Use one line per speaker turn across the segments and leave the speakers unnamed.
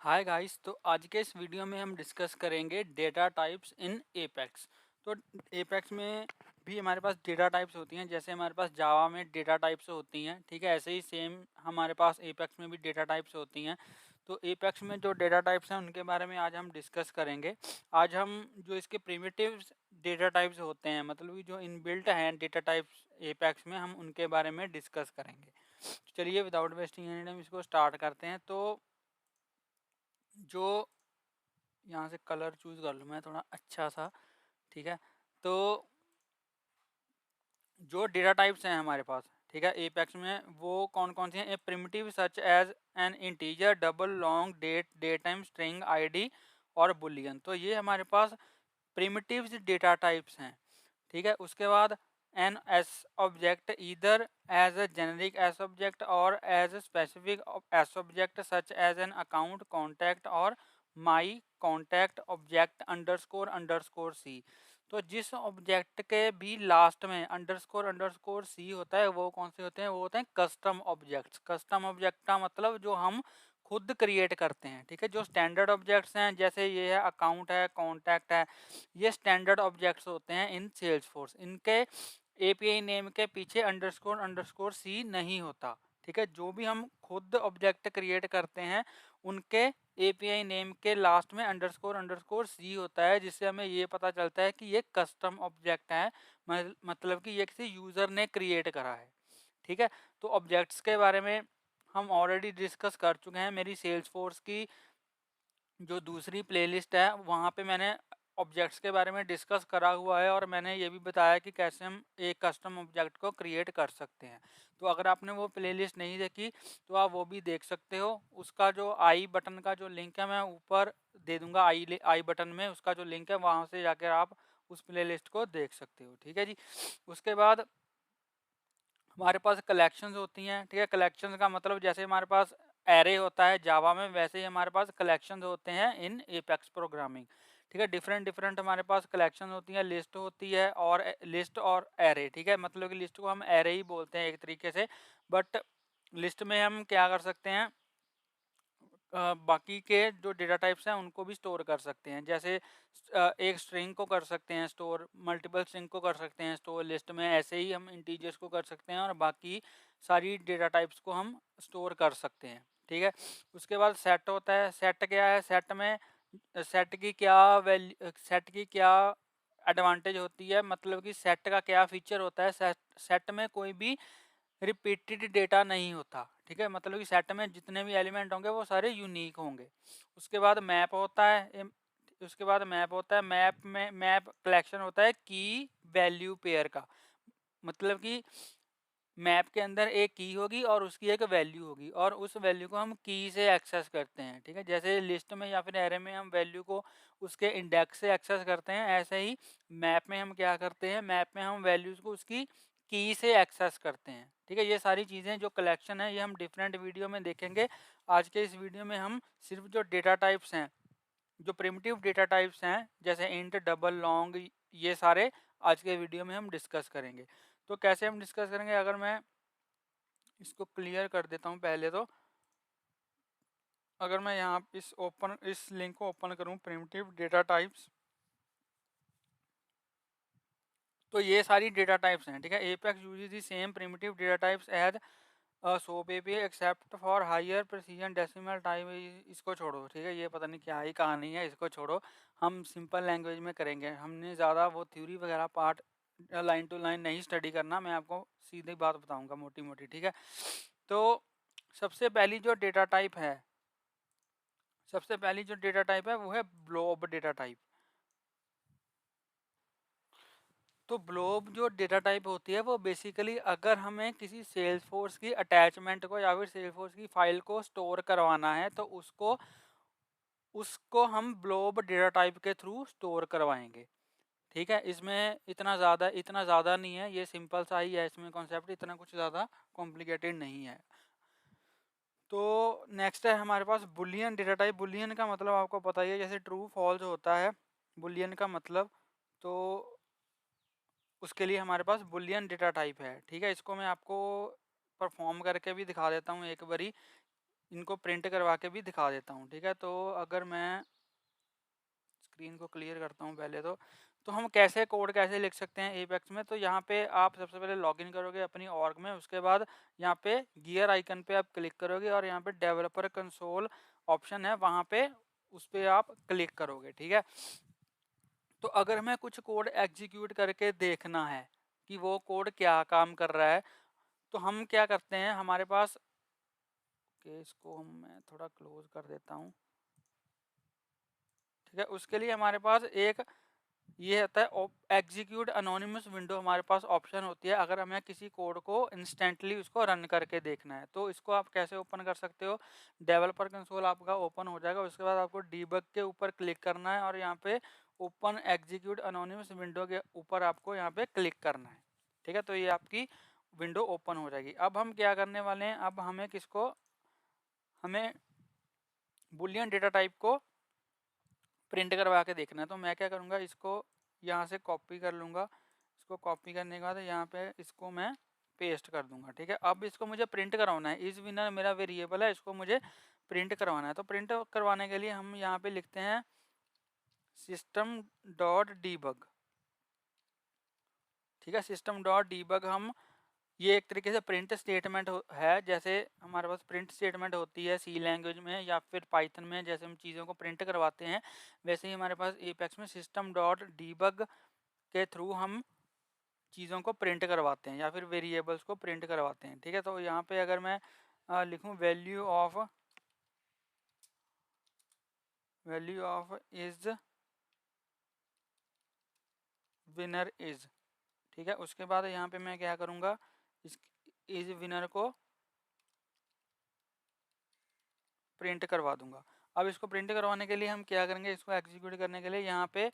Hi guys. तो आज के इस वीडियो में हम डिस्कस करेंगे डेटा टाइप्स इन एपेक्स। तो एपेक्स में भी हमारे पास डेटा टाइप्स होती हैं, जैसे हमारे पास जावा में डेटा टाइप्स होती हैं, ठीक है। ऐसे ही सेम हमारे पास एपेक्स में भी डेटा टाइप्स होती हैं। तो एपेक्स में जो डेटा टाइप्स हैं उनके बारे में आज हम डिस्कस करेंगे। आज हम जो इसके प्रिमिटिव डेटा टाइप्स होते हैं, मतलब कि जो इनबिल्ट हैं डेटा टाइप्स एपेक्स में, हम उनके बारे में डिस्कस करेंगे। तो चलिए विदाउट वेस्टिंग एनी टाइम इसको स्टार्ट करते हैं। तो जो यहाँ से कलर चूज कर लूँ मैं थोड़ा अच्छा सा, ठीक है। तो जो डेटा टाइप्स हैं हमारे पास, ठीक है, एपेक्स में वो कौन कौन सी हैं। A primitive such as an integer, double, long, date time, string, ID और बुलियन। तो ये हमारे पास प्रिमिटिव डेटा टाइप्स हैं, ठीक है। उसके बाद an S object either as a generic S object और as a specific S object such as an account, contact और my contact object underscore underscore C. तो जिस ऑब्जेक्ट के भी लास्ट में अंडरस्कोर अंडरस्कोर सी होता है वो कौन से होते हैं, वो होते हैं कस्टम ऑब्जेक्ट्स। कस्टम ऑब्जेक्ट का मतलब जो हम खुद क्रिएट करते हैं, ठीक है। जो स्टैंडर्ड ऑब्जेक्ट्स हैं जैसे ये है अकाउंट है, कॉन्टैक्ट है, ये स्टैंडर्ड ऑब्जेक्ट्स होते हैं इन सेल्सफोर्स। इनके एपीआई नेम के पीछे अंडरस्कोर अंडरस्कोर सी नहीं होता, ठीक है। जो भी हम खुद ऑब्जेक्ट क्रिएट करते हैं उनके एपीआई नेम के लास्ट में अंडरस्कोर अंडरस्कोर सी होता है, जिससे हमें ये पता चलता है कि ये कस्टम ऑब्जेक्ट है, मतलब कि ये किसी यूजर ने क्रिएट करा है, ठीक है। तो ऑब्जेक्ट्स के बारे में हम ऑलरेडी डिस्कस कर चुके हैं। मेरी सेल्स फोर्स की जो दूसरी प्लेलिस्ट है वहाँ पे मैंने ऑब्जेक्ट्स के बारे में डिस्कस करा हुआ है और मैंने ये भी बताया कि कैसे हम एक कस्टम ऑब्जेक्ट को क्रिएट कर सकते हैं। तो अगर आपने वो प्लेलिस्ट नहीं देखी तो आप वो भी देख सकते हो। उसका जो आई बटन का जो लिंक है मैं ऊपर दे दूंगा, आई बटन में उसका जो लिंक है वहाँ से जाकर आप उस प्लेलिस्ट को देख सकते हो, ठीक है जी। उसके बाद हमारे पास कलेक्शंस होती हैं, ठीक है। कलेक्शंस का मतलब जैसे हमारे पास एरे होता है जावा में, वैसे ही हमारे पास कलेक्शंस होते हैं इन एपेक्स प्रोग्रामिंग, ठीक है। डिफरेंट डिफरेंट हमारे पास कलेक्शन होती है, लिस्ट होती है और लिस्ट और एरे, ठीक है। मतलब कि लिस्ट को हम एरे ही बोलते हैं एक तरीके से, बट लिस्ट में हम क्या कर सकते हैं, बाकी के जो डेटा टाइप्स हैं उनको भी स्टोर कर सकते हैं। जैसे एक स्ट्रिंग को कर सकते हैं स्टोर, मल्टीपल स्ट्रिंग को कर सकते हैं स्टोर लिस्ट में, ऐसे ही हम इंटीजर्स को कर सकते हैं और बाकी सारी डेटा टाइप्स को हम स्टोर कर सकते हैं, ठीक है। उसके बाद सेट होता है। सेट क्या है, सेट में सेट की क्या वैल्यू, सेट की क्या एडवांटेज होती है, मतलब कि सेट का क्या फीचर होता है। सेट में कोई भी रिपीटेड डेटा नहीं होता, ठीक है। मतलब कि सेट में जितने भी एलिमेंट होंगे वो सारे यूनिक होंगे। उसके बाद मैप होता है। उसके बाद मैप होता है। मैप में मैप कलेक्शन होता है की वैल्यू पेयर का, मतलब कि मैप के अंदर एक की होगी और उसकी एक वैल्यू होगी और उस वैल्यू को हम की से एक्सेस करते हैं, ठीक है। जैसे लिस्ट में या फिर एरे में हम वैल्यू को उसके इंडेक्स से एक्सेस करते हैं, ऐसे ही मैप में हम क्या करते हैं, मैप में हम वैल्यूज को उसकी की से एक्सेस करते हैं, ठीक है। ये सारी चीज़ें जो कलेक्शन है ये हम डिफरेंट वीडियो में देखेंगे। आज के इस वीडियो में हम सिर्फ जो डेटा टाइप्स हैं, जो प्रिमिटिव डेटा टाइप्स हैं जैसे इंट, डबल, लॉन्ग, ये सारे आज के वीडियो में हम डिस्कस करेंगे। तो कैसे हम डिस्कस करेंगे, अगर मैं इसको क्लियर कर देता हूँ पहले। तो अगर मैं यहाँ इस लिंक को ओपन करूँ, प्रिमिटिव डेटा टाइप्स, तो ये सारी डेटा टाइप्स हैं, ठीक है। Apex uses the same primitive data types as SOAP API except for higher precision decimal type. इसको छोड़ो, ठीक है, ये पता नहीं क्या ही कहानी है, इसको छोड़ो। हम सिंपल लैंग्वेज में करेंगे, हमने ज़्यादा वो थ्योरी वगैरह पार्ट लाइन टू लाइन नहीं स्टडी करना, मैं आपको सीधी बात बताऊंगा मोटी मोटी, ठीक है। तो सबसे पहली जो डेटा टाइप है, सबसे पहली जो डेटा टाइप है वो है ब्लॉब डेटा टाइप। तो ब्लॉब जो डेटा टाइप होती है वो बेसिकली अगर हमें किसी सेल्सफोर्स की अटैचमेंट को या फिर सेल्सफोर्स की फाइल को स्टोर करवाना है तो उसको उसको हम ब्लॉब डेटा टाइप के थ्रू स्टोर करवाएंगे, ठीक है। इसमें इतना ज़्यादा नहीं है, ये सिंपल सा ही है, इसमें कॉन्सेप्ट इतना कुछ ज़्यादा कॉम्प्लिकेटेड नहीं है। तो नेक्स्ट है हमारे पास बुलियन डेटा टाइप। बुलियन का मतलब आपको पता ही है, जैसे ट्रू फॉल्स होता है बुलियन का मतलब, तो उसके लिए हमारे पास बुलियन डेटा टाइप है, ठीक है। इसको मैं आपको परफॉर्म करके भी दिखा देता हूँ एक बारी। इनको प्रिंट करवा के भी दिखा देता हूँ, ठीक है। तो अगर मैं स्क्रीन को क्लियर करता हूँ पहले तो हम कैसे कोड कैसे लिख सकते हैं एपेक्स में। तो यहाँ पे आप सबसे पहले लॉगिन करोगे अपनी ऑर्ग में, उसके बाद यहाँ पे गियर आइकन पे आप क्लिक करोगे और यहाँ पे डेवलपर कंसोल ऑप्शन है, वहाँ पे उस पर आप क्लिक करोगे, ठीक है। तो अगर हमें कुछ कोड एग्जीक्यूट करके देखना है कि वो कोड क्या काम कर रहा है, तो हम क्या करते हैं, हमारे पास इसको मैं थोड़ा क्लोज कर देता हूँ, ठीक है। उसके लिए हमारे पास एक ये होता है एग्जीक्यूट अनोनिमस विंडो, हमारे पास ऑप्शन होती है अगर हमें किसी कोड को इंस्टेंटली उसको रन करके देखना है। तो इसको आप कैसे ओपन कर सकते हो, डेवलपर कंसोल आपका ओपन हो जाएगा, उसके बाद आपको डीबग के ऊपर क्लिक करना है और यहाँ पे ओपन एग्जीक्यूट अनोनिमस विंडो के ऊपर आपको यहाँ पे क्लिक करना है, ठीक है। तो ये आपकी विंडो ओपन हो जाएगी। अब हम क्या करने वाले हैं, अब हमें बुलियन डेटा टाइप को प्रिंट करवा के देखना है। तो मैं क्या करूँगा, इसको यहाँ से कॉपी कर लूँगा, इसको कॉपी करने के बाद यहाँ पे इसको मैं पेस्ट कर दूंगा, ठीक है। अब इसको मुझे प्रिंट करवाना है, इस विनर मेरा वेरिएबल है, इसको मुझे प्रिंट करवाना है। तो प्रिंट करवाने के लिए हम यहाँ पे लिखते हैं सिस्टम डॉट डीबग, ठीक है। सिस्टम डॉट डीबग हम ये एक तरीके से प्रिंट स्टेटमेंट है, जैसे हमारे पास प्रिंट स्टेटमेंट होती है सी लैंग्वेज में या फिर पाइथन में, जैसे हम चीज़ों को प्रिंट करवाते हैं, वैसे ही हमारे पास एपेक्स में सिस्टम डॉट डीबग के थ्रू हम चीज़ों को प्रिंट करवाते हैं या फिर वेरिएबल्स को प्रिंट करवाते हैं, ठीक है। तो यहाँ पे अगर मैं लिखूँ value of is winner is, ठीक है। उसके बाद यहाँ पे मैं क्या करूँगा, इस इज विनर को प्रिंट करवा दूंगा। अब इसको प्रिंट करवाने के लिए हम क्या करेंगे, इसको एग्जीक्यूट करने के लिए यहाँ पे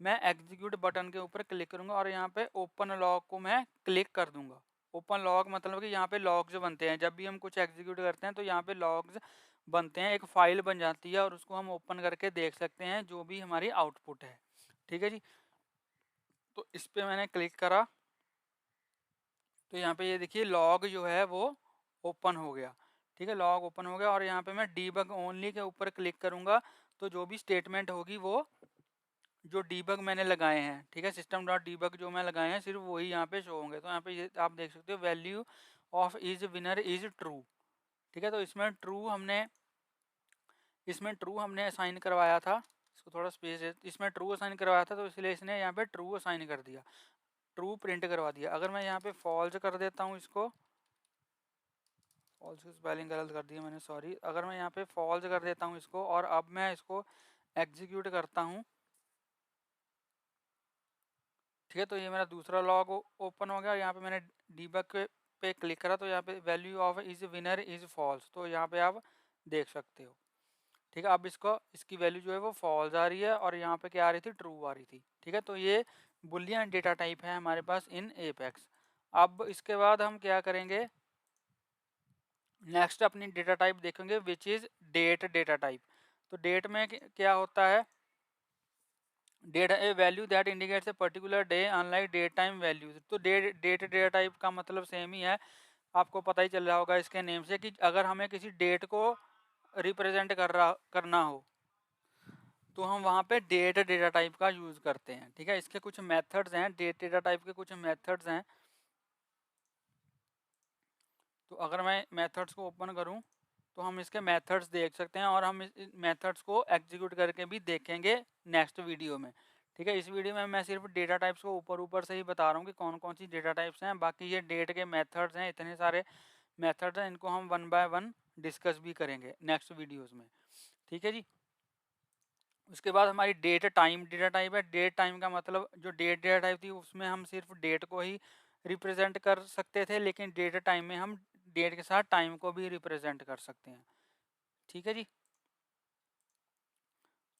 मैं एग्जीक्यूट बटन के ऊपर क्लिक करूंगा और यहाँ पे ओपन लॉग को मैं क्लिक कर दूंगा। ओपन लॉग मतलब कि यहाँ पे लॉग्स बनते हैं, जब भी हम कुछ एग्जीक्यूट करते हैं तो यहाँ पे लॉग्स बनते हैं, एक फाइल बन जाती है और उसको हम ओपन करके देख सकते हैं जो भी हमारी आउटपुट है, ठीक है जी। तो इस पर मैंने क्लिक करा तो यहाँ पे ये देखिए लॉग जो है वो ओपन हो गया, ठीक है। लॉग ओपन हो गया और यहाँ पे मैं डीबग ओनली के ऊपर क्लिक करूँगा तो जो भी स्टेटमेंट होगी वो जो डीबग मैंने लगाए हैं, ठीक है, सिस्टम डॉट डीबग जो मैं लगाए हैं सिर्फ वही यहाँ पे शो होंगे। तो यहाँ पे ये आप देख सकते हो value of is winner is true, ठीक है। तो इसमें ट्रू हमने असाइन करवाया था, इसको थोड़ा स्पेस है, इसमें ट्रू असाइन करवाया था तो इसलिए इसने यहाँ पे ट्रू असाइन कर दिया, ट्रू प्रिंट करवा दिया। अगर मैं यहाँ पे फॉल्स कर देता हूँ, इसको फॉल्स की स्पेलिंग गलत कर दी है मैंने, सॉरी। अगर मैं यहाँ पे फॉल्स कर देता हूँ इसको और अब मैं इसको एग्जीक्यूट करता हूँ, ठीक है। तो ये मेरा दूसरा लॉग ओपन हो गया, यहाँ पे मैंने डीबग पे क्लिक करा तो यहाँ पे value of is winner is false, तो यहाँ पे आप देख सकते हो, ठीक है। अब इसकी वैल्यू जो है वो फॉल्स आ रही है और यहाँ पे क्या आ रही थी, ट्रू आ रही थी, ठीक है। तो ये बुलियन डेटा टाइप है हमारे पास इन एपेक्स। अब इसके बाद हम क्या करेंगे, नेक्स्ट अपनी डेटा टाइप देखेंगे which is date data type. तो डेट में क्या होता है, date a value that indicates a particular day unlike date time values. तो डेट डेटा टाइप का मतलब सेम ही है, आपको पता ही चल रहा होगा इसके नेम से कि अगर हमें किसी डेट को रिप्रेजेंट करना हो तो हम वहाँ पे डेट डेटा टाइप का यूज़ करते हैं, ठीक है। इसके कुछ मेथड्स हैं, डेट डेटा टाइप के कुछ मेथड्स हैं। तो अगर मैं मेथड्स को ओपन करूँ तो हम इसके मेथड्स देख सकते हैं और हम इस मेथड्स को एग्जीक्यूट करके भी देखेंगे नेक्स्ट वीडियो में, ठीक है। इस वीडियो में मैं सिर्फ डेटा टाइप्स को ऊपर ऊपर से ही बता रहा हूँ कि कौन कौन सी डेटा टाइप्स हैं, बाकी ये डेट के मेथड्स हैं, इतने सारे मेथड्स हैं, इनको हम 1 बाय 1 डिस्कस भी करेंगे नेक्स्ट वीडियोज़ में, ठीक है जी। उसके बाद हमारी डेट टाइम डेटा टाइप है। डेट टाइम का मतलब जो डेट डेटा टाइप थी उसमें हम सिर्फ डेट को ही रिप्रेजेंट कर सकते थे, लेकिन डेटा टाइम में हम डेट के साथ टाइम को भी रिप्रेजेंट कर सकते हैं, ठीक है जी।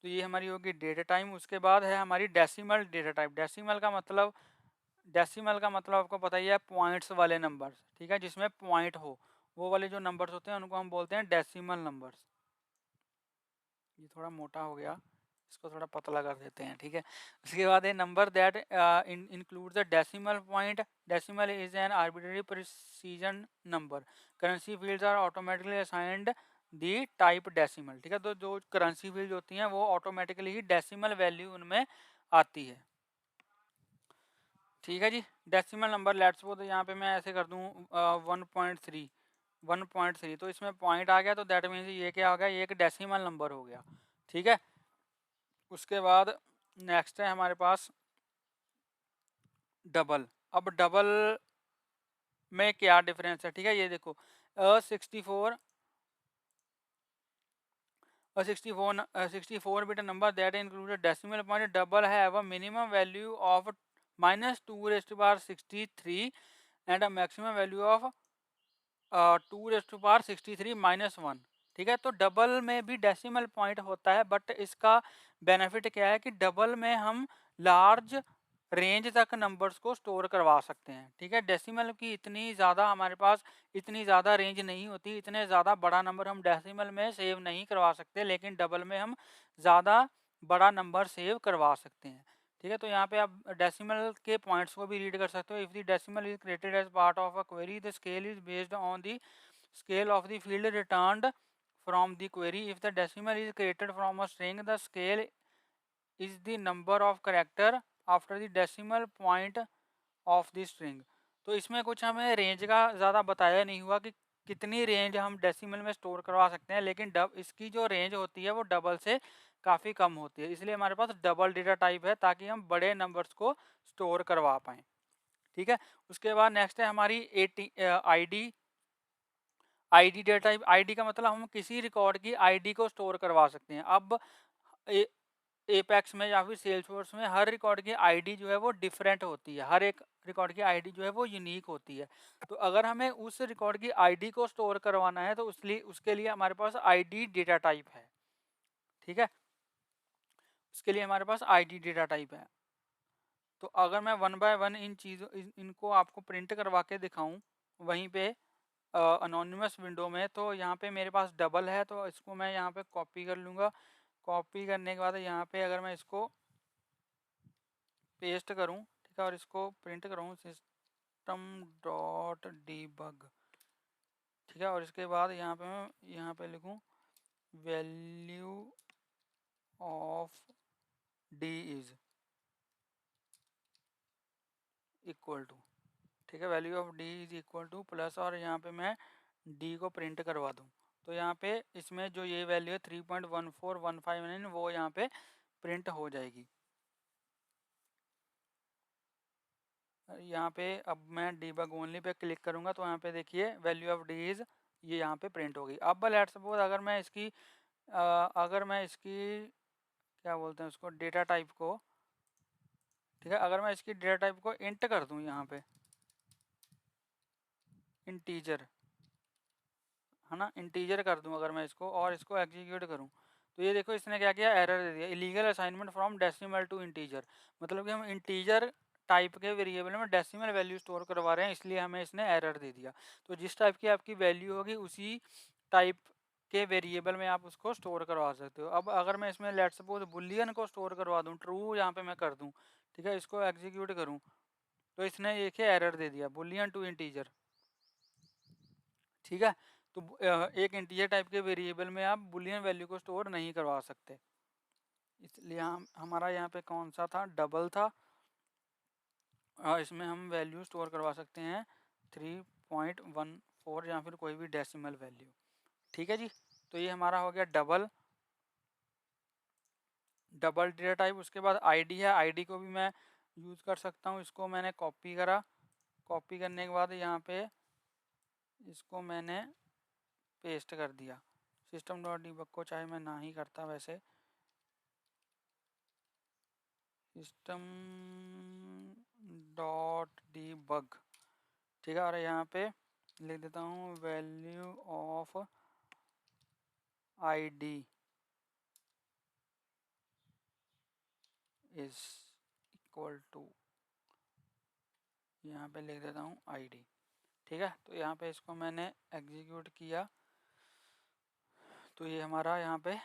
तो ये हमारी होगी डेटा टाइम। उसके बाद है हमारी डेसिमल डेटा टाइप। डेसिमल का मतलब आपको पता ही है, पॉइंट्स वाले नंबर्स, ठीक है, जिसमें पॉइंट हो, वो वाले जो नंबर्स होते हैं उनको हम बोलते हैं डेसिमल नंबर्स। ये थोड़ा मोटा हो गया, इसको थोड़ा पतला कर देते हैं, ठीक है। उसके बाद है number that includes the decimal point. Decimal is an arbitrary precision number. Currency fields are automatically assigned the type decimal. ठीक है, तो जो करेंसी फील्ड होती हैं वो ऑटोमेटिकली ही डेसिमल वैल्यू उनमें आती है। ठीक है जी, डेसिमल नंबर लेट्स सपोज यहाँ पे मैं ऐसे कर दूँ 1.3 तो इसमें पॉइंट आ गया, तो दैट मीन्स ये क्या हो गया, ये एक डेसिमल नंबर हो गया। ठीक है, उसके बाद नेक्स्ट है हमारे पास डबल। अब डबल में क्या डिफरेंस है, ठीक है, ये देखो 64 bit number that includes a decimal point double have a minimum value of -2⁻63 and a maximum value of 2⁻63 - 1। ठीक है, तो डबल में भी डेसिमल पॉइंट होता है, बट इसका बेनिफिट क्या है कि डबल में हम लार्ज रेंज तक नंबर्स को स्टोर करवा सकते हैं। ठीक है, डेसिमल की इतनी ज़्यादा हमारे पास इतनी ज़्यादा रेंज नहीं होती, इतने ज़्यादा बड़ा नंबर हम डेसिमल में सेव नहीं करवा सकते, लेकिन डबल में हम ज़्यादा बड़ा नंबर सेव करवा सकते हैं। ठीक है, तो यहाँ पे आप डेसिमल के पॉइंट्स को भी रीड कर सकते हो। If the decimal is created as part of a query, the scale is based on the scale of the field returned from the query. If the decimal is created from a string, the scale is the number of character after the decimal point of the string। तो इसमें कुछ हमें range का ज़्यादा बताया नहीं हुआ कि कितनी रेंज हम डेसिमल में स्टोर करवा सकते हैं, लेकिन इसकी जो रेंज होती है वो डबल से काफ़ी कम होती है, इसलिए हमारे पास डबल डेटा टाइप है ताकि हम बड़े नंबर्स को स्टोर करवा पाएँ। ठीक है, उसके बाद नेक्स्ट है हमारी आईडी डेटा टाइप। आईडी का मतलब हम किसी रिकॉर्ड की आईडी को स्टोर करवा सकते हैं। अब एपेक्स में या फिर सेल्सफोर्स में हर रिकॉर्ड की आईडी जो है वो डिफरेंट होती है, हर एक रिकॉर्ड की आईडी जो है वो यूनिक होती है। तो अगर हमें उस रिकॉर्ड की आईडी को स्टोर करवाना है तो उसके लिए हमारे पास आईडी डेटा टाइप है। ठीक है, उसके लिए हमारे पास आईडी डेटा टाइप है। तो अगर मैं वन बाय वन इनको आपको प्रिंट करवा के दिखाऊं वहीं पे अनोनिमस विंडो में, तो यहाँ पे मेरे पास डबल है, तो इसको मैं यहाँ पे कॉपी कर लूँगा। कॉपी करने के बाद यहाँ पे अगर मैं इसको पेस्ट करूँ, ठीक है, और इसको प्रिंट करूँ system.debug। ठीक है, और इसके बाद यहाँ पे मैं यहाँ पे लिखूँ value of D is equal to, ठीक है, value of D is equal to plus, और यहाँ पे मैं डी को प्रिंट करवा दूँ। तो यहाँ पे इसमें जो ये वैल्यू है 3.14159 वो यहाँ पे प्रिंट हो जाएगी। यहाँ पे अब मैं डीबग ओनली पे क्लिक करूँगा तो यहाँ पे देखिए वैल्यू ऑफ डी इज ये यहाँ पे प्रिंट होगी। अब लेट्स सपोज अगर मैं इसकी क्या बोलते हैं उसको डेटा टाइप को, ठीक है, अगर मैं इसकी डेटा टाइप को इंट कर दूँ यहाँ पे इंटीजर, है ना, इंटीजर कर दूँ अगर मैं इसको और इसको एग्जीक्यूट करूँ, तो ये देखो इसने क्या किया, एरर दे दिया, illegal assignment from decimal to integer. मतलब कि हम इंटीजर टाइप के वेरिएबल में डेसिमल वैल्यू स्टोर करवा रहे हैं, इसलिए हमें इसने एरर दे दिया। तो जिस टाइप की आपकी वैल्यू होगी उसी टाइप के वेरिएबल में आप उसको स्टोर करवा सकते हो। अब अगर मैं इसमें लेट्स सपोज बुलियन को स्टोर करवा दूँ, ट्रू यहाँ पे मैं कर दूँ, ठीक है, इसको एग्जीक्यूट करूँ, तो इसने एक एरर दे दिया बुलियन टू इंटीजर। ठीक है, तो एक इंटीजर टाइप के वेरिएबल में आप बुलियन वैल्यू को स्टोर नहीं करवा सकते, इसलिए हमारा यहाँ पे कौन सा था, डबल था, और इसमें हम वैल्यू स्टोर करवा सकते हैं 3.14 या फिर कोई भी डेसिमल वैल्यू। ठीक है जी, तो ये हमारा हो गया डबल डेटा टाइप। उसके बाद आईडी है, आईडी को भी मैं यूज़ कर सकता हूँ। इसको मैंने कॉपी करा, कॉपी करने के बाद यहाँ पे इसको मैंने पेस्ट कर दिया। system.debug को चाहे मैं ना ही करता वैसे, system.debug, ठीक है, और यहाँ पे लिख देता हूँ value of ID is equal to, यहाँ पे लिख देता हूँ आईडी। ठीक है, तो यहाँ पे इसको मैंने एग्जीक्यूट किया, तो ये हमारा यहाँ पे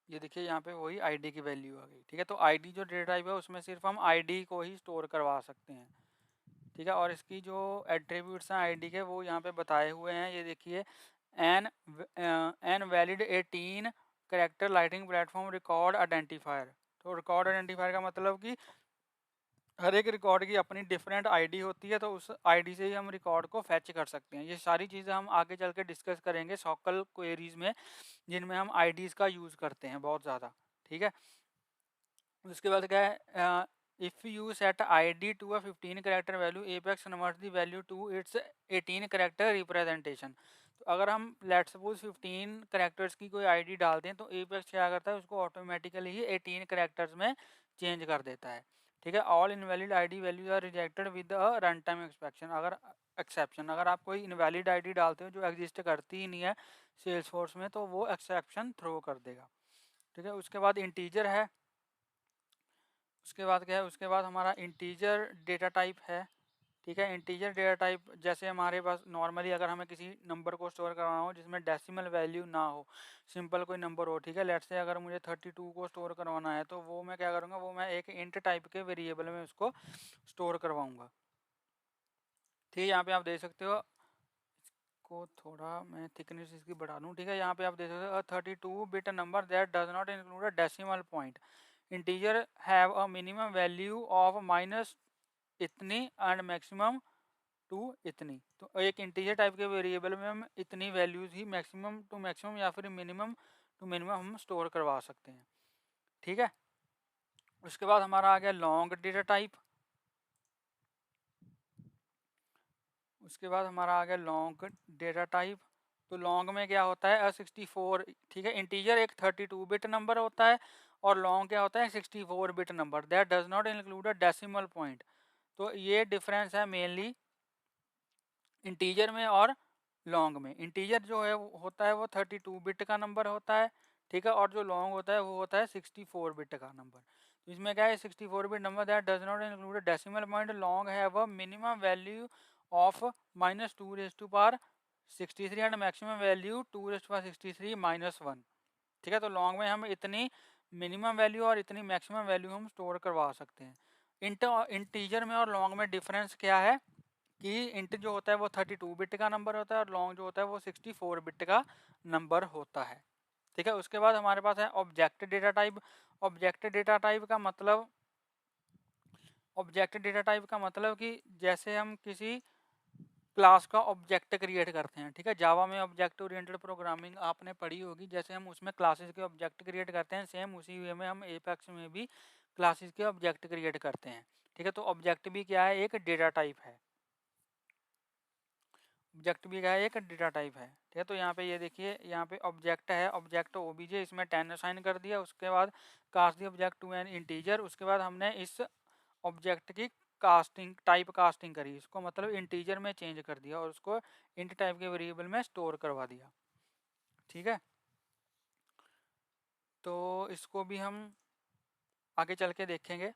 ये देखिए यहाँ पे वही आईडी की वैल्यू आ गई। ठीक है, तो आईडी जो डेटा टाइप है उसमें सिर्फ हम आईडी को ही स्टोर करवा सकते हैं। ठीक है। और इसकी जो एट्रीब्यूट्स हैं आईडी के वो यहाँ पे बताए हुए हैं, ये देखिए, an valid 18 character Lightning Platform record identifier. तो रिकॉर्ड आइडेंटिफायर का मतलब कि हर एक रिकॉर्ड की अपनी डिफरेंट आईडी होती है, तो उस आईडी से ही हम रिकॉर्ड को फैच कर सकते हैं। ये सारी चीज़ें हम आगे चल के डिस्कस करेंगे सॉकल क्वेरीज में, जिनमें हम आईडीज़ का यूज़ करते हैं बहुत ज़्यादा। ठीक है। उसके बाद क्या है, if you set ID to a 15 character value, Apex convert the value to its 18 character representation. तो अगर हम लेट्स सपोज 15 करेक्टर्स की कोई आईडी डालते हैं, तो एपेक्स क्या करता है, उसको ऑटोमेटिकली ही 18 करेक्टर्स में चेंज कर देता है। ठीक है। All invalid ID values are rejected with a run time exception. अगर आप कोई इनवैलिड आईडी डालते हो जो एग्जिस्ट करती ही नहीं है सेल्सफोर्स में, तो वो एक्सेप्शन थ्रो कर देगा। ठीक है। उसके बाद इंटीजर है। उसके बाद क्या है, उसके बाद हमारा इंटीजर डेटा टाइप है। ठीक है। इंटीजर डेटा टाइप जैसे हमारे पास नॉर्मली अगर हमें किसी नंबर को स्टोर करवाना हो जिसमें डेसिमल वैल्यू ना हो, सिंपल कोई नंबर हो, ठीक है, लेट्स से अगर मुझे 32 को स्टोर करवाना है, तो वो मैं क्या करूँगा, वो मैं एक इंट टाइप के वेरिएबल में उसको स्टोर करवाऊँगा। ठीक है। यहाँ पे आप देख सकते हो, को थोड़ा मैं थिकनेस इसकी बढ़ा दूँ। ठीक है। यहाँ पे आप देख सकते हो 32 bit number that does not include a decimal point, integer have a minimum value of minus इतनी एंड मैक्सिमम टू इतनी। तो एक इंटीजर टाइप के वेरिएबल में हम इतनी वैल्यूज ही मैक्सिमम टू मैक्सिमम या फिर मिनिमम टू मिनिमम हम स्टोर करवा सकते हैं। ठीक है। उसके बाद हमारा आ गया लॉन्ग डेटा टाइप। उसके बाद हमारा आ गया लॉन्ग डेटा टाइप। तो लॉन्ग में क्या होता है, 64। ठीक है। इंटीजर एक 32 बिट नंबर होता है और लॉन्ग क्या होता है, 64 bit number that does not include a decimal point. तो ये डिफरेंस है मेनली इंटीजर में और लॉन्ग में। इंटीजर जो है वो होता है वो 32 बिट का नंबर होता है। ठीक है। और जो लॉन्ग होता है वो होता है 64 बिट का नंबर। तो इसमें क्या है, 64 bit number that does not include decimal point, long have a minimum value of -2 63 and maximum value 2 63 -1। ठीक है। तो लॉन्ग में हम इतनी मिनिमम वैल्यू और इतनी मैक्सिमम वैल्यू हम स्टोर करवा सकते हैं। इंटीजर में और लॉन्ग में डिफरेंस क्या है कि इंट जो होता है वो 32 बिट का नंबर होता है और लॉन्ग जो होता है वो 64 बिट का नंबर होता है। ठीक है। उसके बाद हमारे पास है object data type. Object data type का मतलब ऑब्जेक्ट डेटा टाइप का मतलब कि जैसे हम किसी क्लास का ऑब्जेक्ट क्रिएट करते हैं। ठीक है। जावा में ऑब्जेक्ट ओरिएंटेड प्रोग्रामिंग आपने पढ़ी होगी, जैसे हम उसमें क्लासेस के ऑब्जेक्ट क्रिएट करते हैं, सेम उसी वे में हम एपेक्स में भी क्लासेस के ऑब्जेक्ट क्रिएट करते हैं। ठीक है। तो ऑब्जेक्ट भी क्या है, एक डेटा टाइप है। ऑब्जेक्ट भी क्या है, एक डेटा टाइप है। ठीक है। तो यहाँ पे ये देखिए, यहाँ पे ऑब्जेक्ट है, ऑब्जेक्ट ओबीजे, इसमें 10 असाइन कर दिया। उसके बाद cast the object to an integer. उसके बाद हमने इस ऑब्जेक्ट की कास्टिंग, टाइप कास्टिंग करी, इसको मतलब इंटीजर में चेंज कर दिया और उसको इंट टाइप के वेरिएबल में स्टोर करवा दिया। ठीक है। तो इसको भी हम आगे चल के देखेंगे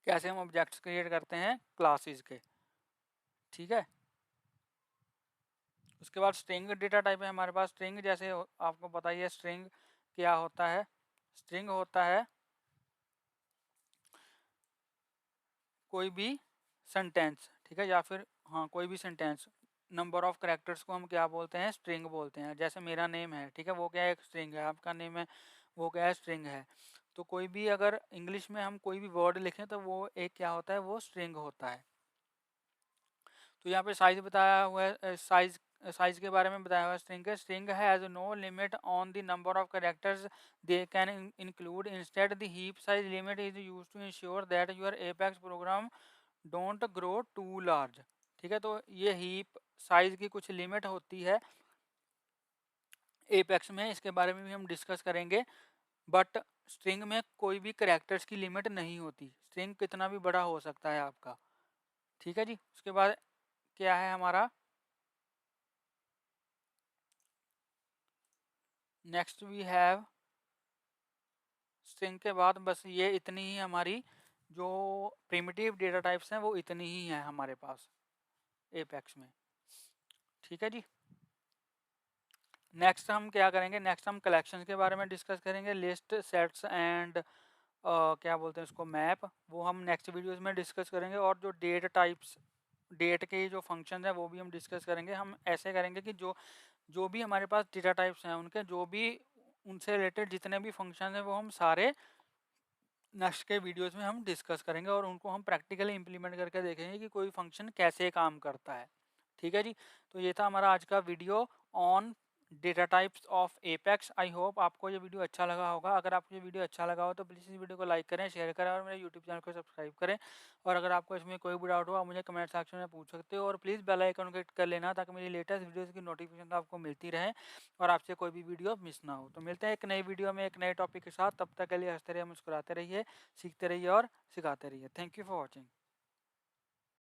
कैसे हम ऑब्जेक्ट्स क्रिएट करते हैं क्लासेस के। ठीक है। उसके बाद स्ट्रिंग डेटा टाइप है हमारे पास। स्ट्रिंग जैसे आपको पता ही है स्ट्रिंग क्या होता है। स्ट्रिंग होता है कोई भी सेंटेंस। ठीक है। या फिर हाँ, कोई भी सेंटेंस, नंबर ऑफ करेक्टर्स को हम क्या बोलते हैं, स्ट्रिंग बोलते हैं। जैसे मेरा नेम है, ठीक है, वो क्या है, एक स्ट्रिंग है। आपका नेम है, वो क्या है, स्ट्रिंग है। तो कोई भी अगर इंग्लिश में हम कोई भी वर्ड लिखें तो वो एक क्या होता है, वो स्ट्रिंग होता है। तो यहाँ पे साइज बताया हुआ है, साइज के बारे में बताया हुआ है स्ट्रिंग के। String has no limit on the number of characters they can include, instead the heap size limit is used to ensure that your Apex program don't grow too large. ठीक है। तो ये हीप साइज की कुछ limit होती है apex में, इसके बारे में भी हम डिस्कस करेंगे। बट स्ट्रिंग में कोई भी कैरेक्टर्स की लिमिट नहीं होती, स्ट्रिंग कितना भी बड़ा हो सकता है आपका। ठीक है जी। उसके बाद क्या है हमारा, नेक्स्ट वी हैव, स्ट्रिंग के बाद बस ये इतनी ही हमारी जो प्रिमिटिव डेटा टाइप्स हैं वो इतनी ही है हमारे पास एपेक्स में। ठीक है जी। नेक्स्ट हम क्या करेंगे, नेक्स्ट हम कलेक्शंस के बारे में डिस्कस करेंगे, लिस्ट, सेट्स एंड क्या बोलते हैं उसको, मैप, वो हम नेक्स्ट वीडियोस में डिस्कस करेंगे। और जो डेट टाइप्स, डेट के जो फंक्शन है वो भी हम डिस्कस करेंगे। हम ऐसे करेंगे कि जो जो भी हमारे पास डेटा टाइप्स हैं उनके जो भी उनसे रिलेटेड जितने भी फंक्शन हैं वो हम सारे नेक्स्ट के वीडियोस में हम डिस्कस करेंगे और उनको हम प्रैक्टिकली इंप्लीमेंट करके देखेंगे कि कोई फंक्शन कैसे काम करता है। ठीक है जी, तो ये था हमारा आज का video on data types of apex. I hope आपको ये वीडियो अच्छा लगा होगा। अगर आपको ये वीडियो अच्छा लगा हो तो प्लीज़ इस वीडियो को लाइक करें, शेयर करें और मेरे यूट्यूब चैनल को सब्सक्राइब करें। और अगर आपको इसमें कोई भी डाउट हो आप मुझे कमेंट सेक्शन में पूछ सकते हो। और प्लीज़ बेल आइकन को हिट कर लेना ताकि मेरी लेटेस्ट वीडियोज़ की नोटिफिकेशन आपको मिलती रहे और आपसे कोई भी वीडियो मिस ना हो। तो मिलते हैं एक नई वीडियो में एक नए टॉपिक के साथ। तब तक के लिए हंसते रहिए, मुस्कुराते रहिए, सीखते रहिए और सिखाते रहिए। Thank you for watching.